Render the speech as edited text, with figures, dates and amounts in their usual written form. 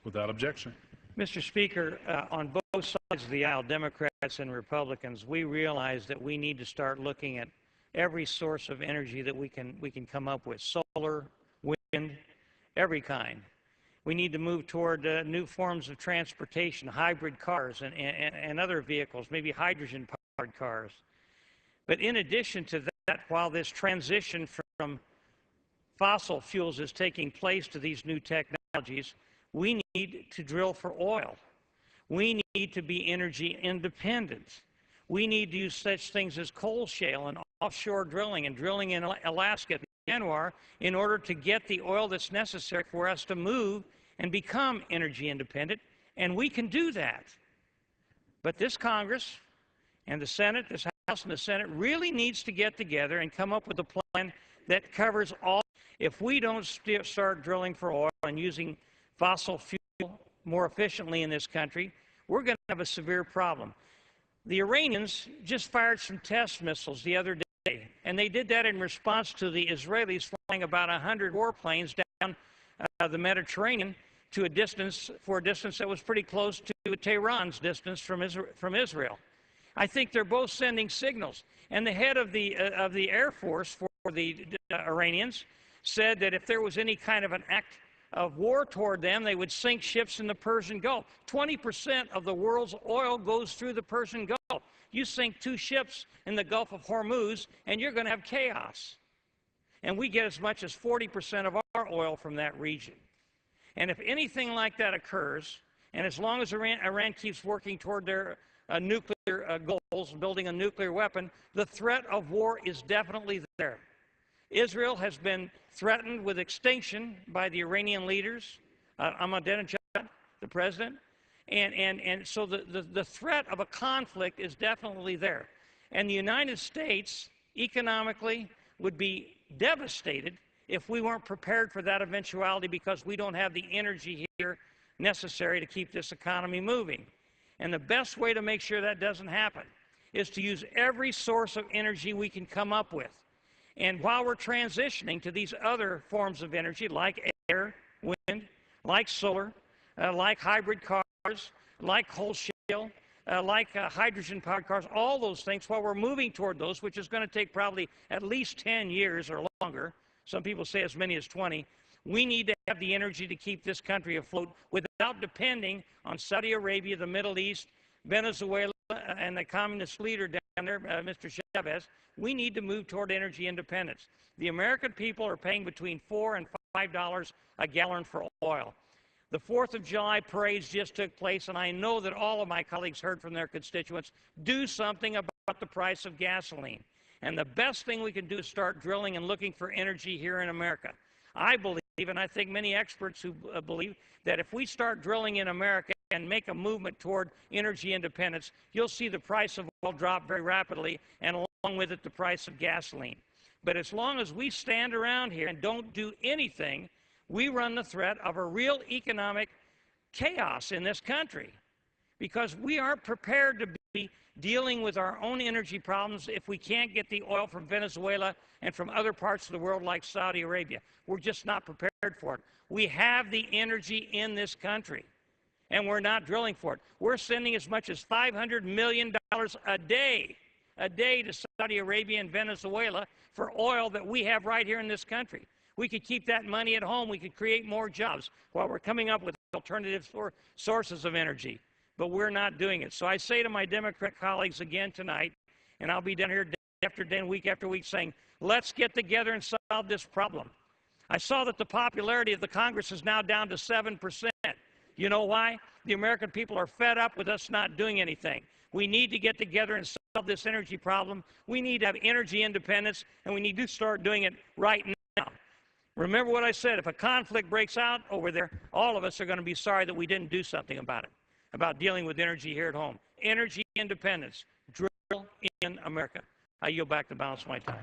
Without objection. Mr. Speaker, on both sides of the aisle, Democrats and Republicans, we realize that we need to start looking at every source of energy that we can come up with: solar, wind, every kind. We need to move toward new forms of transportation, hybrid cars and other vehicles, maybe hydrogen-powered cars. But in addition to that, while this transition from fossil fuels is taking place to these new technologies, we need to drill for oil. We need to be energy independent. We need to use such things as coal shale and offshore drilling and drilling in Alaska, the Anwar, in order to get the oil that's necessary for us to move and become energy independent, and we can do that. But this Congress and the Senate, this House and the Senate, really needs to get together and come up with a plan that covers all. If we don't start drilling for oil and using fossil fuel more efficiently in this country, we're going to have a severe problem. The Iranians just fired some test missiles the other day, and they did that in response to the Israelis flying about 100 warplanes down the Mediterranean to a distance that was pretty close to Tehran's distance from Israel. I think they're both sending signals. And the head of the Air Force for the Iranians said that if there was any kind of an act of war toward them, they would sink ships in the Persian Gulf. 20% of the world's oil goes through the Persian Gulf. You sink 2 ships in the Gulf of Hormuz, and you're going to have chaos. And we get as much as 40% of our oil from that region. And if anything like that occurs, and as long as Iran keeps working toward their nuclear goals, building a nuclear weapon, the threat of war is definitely there. Israel has been threatened with extinction by the Iranian leaders, Ahmadinejad, the president, and so the threat of a conflict is definitely there. And the United States, economically, would be devastated if we weren't prepared for that eventuality, because we don't have the energy here necessary to keep this economy moving. And the best way to make sure that doesn't happen is to use every source of energy we can come up with. And while we're transitioning to these other forms of energy, like air, wind, like solar, like hybrid cars, like coal shale, like hydrogen-powered cars, all those things, while we're moving toward those, which is going to take probably at least 10 years or longer, some people say as many as 20, we need to have the energy to keep this country afloat without depending on Saudi Arabia, the Middle East, Venezuela, and the communist leader down there, Mr. Chavez. We need to move toward energy independence. The American people are paying between $4 and $5 a gallon for oil. The 4th of July parades just took place, and I know that all of my colleagues heard from their constituents, do something about the price of gasoline. And the best thing we can do is start drilling and looking for energy here in America. I believe, and I think many experts who believe, that if we start drilling in America and make a movement toward energy independence, you'll see the price of oil drop very rapidly, and along with it, the price of gasoline. But as long as we stand around here and don't do anything, we run the threat of a real economic chaos in this country, because we aren't prepared to be dealing with our own energy problems if we can't get the oil from Venezuela and from other parts of the world like Saudi Arabia. We're just not prepared for it. We have the energy in this country, and we're not drilling for it. We're sending as much as $500 million a day to Saudi Arabia and Venezuela for oil that we have right here in this country. We could keep that money at home. We could create more jobs while we're coming up with alternative sources of energy. But we're not doing it. So I say to my Democrat colleagues again tonight, and I'll be down here day after day and week after week saying, let's get together and solve this problem. I saw that the popularity of the Congress is now down to 7%. You know why? The American people are fed up with us not doing anything. We need to get together and solve this energy problem. We need to have energy independence, and we need to start doing it right now. Remember what I said, if a conflict breaks out over there, all of us are going to be sorry that we didn't do something about it, about dealing with energy here at home. Energy independence, drill in America. I yield back the balance of my time.